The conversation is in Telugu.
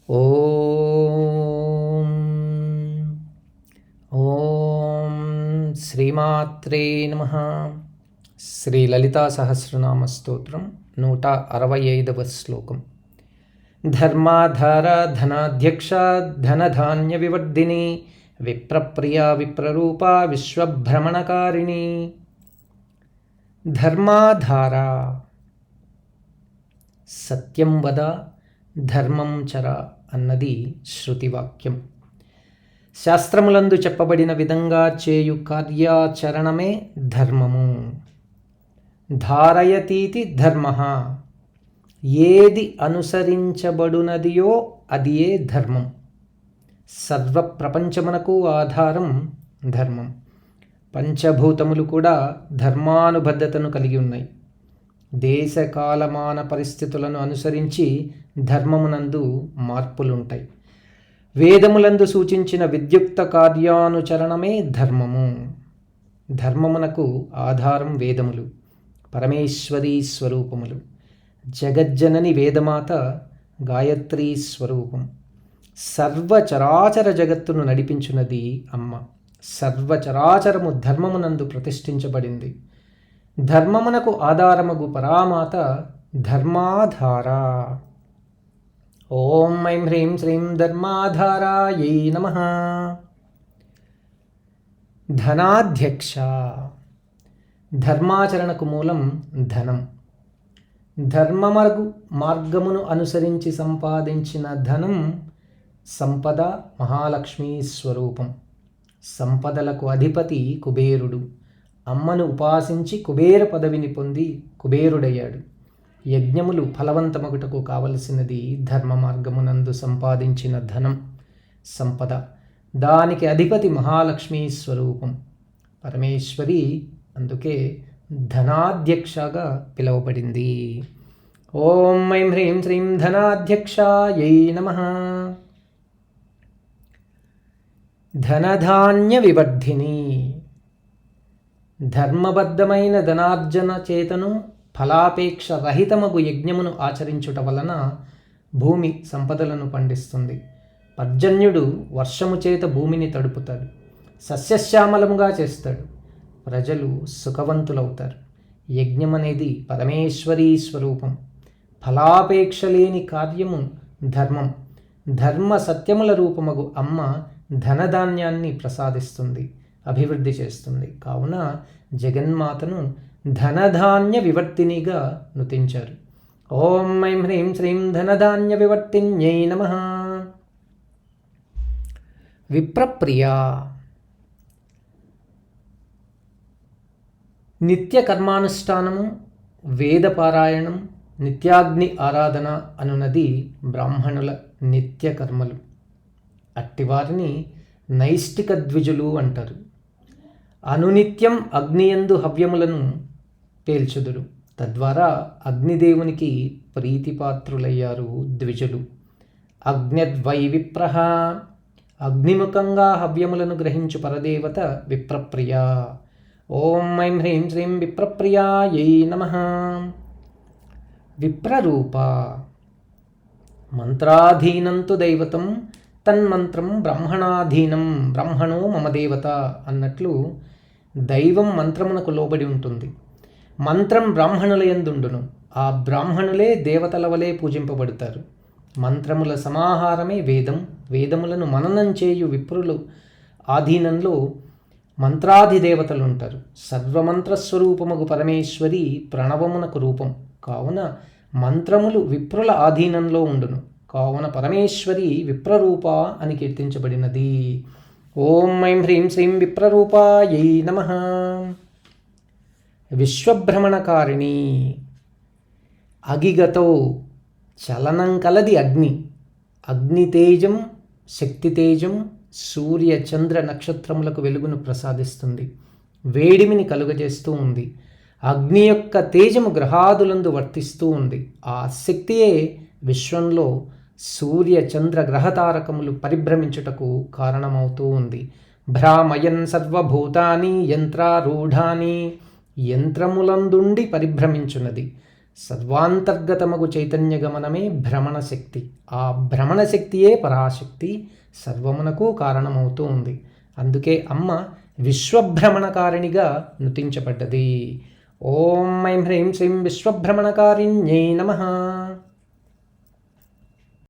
ఓం ఓం శ్రీమాత్రే నమః. శ్రీ లలితా సహస్రనామ స్తోత్రం 165వ శ్లోకం. ధర్మాధార ధనాధ్యక్ష ధనధాన్య వివర్ధిని విప్రప్రియ విప్రరూప విశ్వభ్రమణకారిణి. ధర్మాధార, సత్యం వద ధర్మం చర అన్నది శృతివాక్యం. శాస్త్రములందు చెప్పబడిన విధంగా చేయు కార్యాచరణమే ధర్మము. ధారయతీతి ధర్మ, ఏది అనుసరించబడునదియో అదియే ధర్మం. సర్వ ప్రపంచమునకు ఆధారం ధర్మం. పంచభూతములు కూడా ధర్మానుబద్ధతను కలిగి ఉన్నాయి. దేశకాలమాన పరిస్థితులను అనుసరించి ధర్మమునందు మార్పులుంటాయి. వేదములందు సూచించిన విద్యుక్త కార్యానుచరణమే ధర్మము. ధర్మమునకు ఆధారం వేదములు, పరమేశ్వరీ స్వరూపములు. జగజ్జనని వేదమాత గాయత్రీ స్వరూపం. సర్వచరాచర జగత్తును నడిపించున్నది అమ్మ. సర్వచరాచరము ధర్మమునందు ప్రతిష్ఠించబడింది. ధర్మమునకు ఆధారమగు పరామాత ధర్మాధార. ఓం ఐం హ్రీం శ్రీం ధర్మాధారాయై నమః. ధనాధ్యక్ష, ధర్మాచరణకు మూలం ధనం. ధర్మమగు మార్గమును అనుసరించి సంపాదించిన ధనం సంపద, మహాలక్ష్మీ స్వరూపం. సంపదలకు అధిపతి కుబేరుడు. అమ్మను ఉపాసించి కుబేర పదవిని పొంది కుబేరుడయ్యాడు. యజ్ఞములు ఫలవంతమగుటకు కావలసినది ధర్మ మార్గమునందు సంపాదించిన ధనం, సంపద. దానికి అధిపతి మహాలక్ష్మీ స్వరూపం పరమేశ్వరి. అందుకే ధనాధ్యక్షగా పిలువబడింది. ఓం ఐం హ్రీం శ్రీం ధనాధ్యక్షాయై నమః. ధనధాన్య వివర్ధిని, ధర్మబద్ధమైన ధనార్జన చేతను ఫలాపేక్ష రహితమగు యజ్ఞమును ఆచరించుట వలన భూమి సంపదలను పండిస్తుంది. పర్జన్యుడు వర్షము చేత భూమిని తడుపుతాడు, సస్యశ్యామలముగా చేస్తాడు. ప్రజలు సుఖవంతులవుతారు. యజ్ఞం అనేది పరమేశ్వరీ స్వరూపం. ఫలాపేక్ష లేని కార్యము ధర్మం. ధర్మ సత్యముల రూపమగు అమ్మ ధనధాన్యాన్ని ప్రసాదిస్తుంది, అభివృద్ధి చేస్తుంది. కావున జగన్మాతను ధనధాన్య వివర్తినిగా నుతించారు. ఓం ఐం హ్రీం శ్రీం ధనధాన్య వివర్తిన్యై నమః. విప్రప్రియ, నిత్య కర్మానుష్ఠానము, వేదపారాయణం, నిత్యాగ్ని ఆరాధన అనున్నది బ్రాహ్మణుల నిత్య కర్మలు. అట్టివారిని నైష్టిక ద్విజులు అంటారు. అనునిత్యం అగ్నియందు హవ్యములను పేల్చుదురు. తద్వారా అగ్నిదేవునికి ప్రీతిపాత్రులయ్యారు ద్విజులు. అగ్నిద్వై విప్రః, అగ్నిముఖంగా హవ్యములను గ్రహించు పరదేవత విప్రప్రియ. ఓం ఐం హ్రీం శ్రీం విప్రప్రియాయై నమః. విప్రరూప, మంత్రాధీనంతు దైవతం తన్మంత్రం బ్రాహ్మణాధీనం బ్రాహ్మణో మమ దేవత అన్నట్లు దైవం మంత్రమునకు లోబడి ఉంటుంది. మంత్రం బ్రాహ్మణుల యందుండును. ఆ బ్రాహ్మణులే దేవతల వలె పూజింపబడతారు. మంత్రముల సమాహారమే వేదం. వేదములను మననం చేయు విప్రులు ఆధీనంలో మంత్రాధిదేవతలు ఉంటారు. సర్వమంత్రస్వరూపముగు పరమేశ్వరి ప్రణవమునకు రూపం. కావున మంత్రములు విప్రుల ఆధీనంలో ఉండును. కావున పరమేశ్వరి విప్రరూప అని కీర్తించబడినది. ఓం ఐం హ్రీం శ్రీం విప్రరూపాయై నమః. విశ్వభ్రమణకారిణి, అగిగతో, చలనం కలది అగ్ని. అగ్నితేజం, శక్తితేజం సూర్య చంద్ర నక్షత్రములకు వెలుగును ప్రసాదిస్తుంది, వేడిమిని కలుగజేస్తూ ఉంది. అగ్ని యొక్క తేజము గ్రహాదులందు వర్తిస్తూ ఉంది. ఆ శక్తియే విశ్వంలో సూర్య చంద్ర గ్రహతారకములు పరిభ్రమించుటకు కారణమవుతూ ఉంది. భ్రామయన్ సర్వభూతాని యంత్రారూఢాని, యంత్రములందుండి పరిభ్రమించున్నది. సర్వాంతర్గతమగు చైతన్య గమనమే భ్రమణ శక్తి. ఆ భ్రమణ శక్తియే పరాశక్తి, సర్వమునకు కారణమవుతూ ఉంది. అందుకే అమ్మ విశ్వభ్రమణకారిణిగా నుతించబడ్డది. ఓం ఐం హ్రీం శ్రీం విశ్వభ్రమణకారిణ్యై నమః.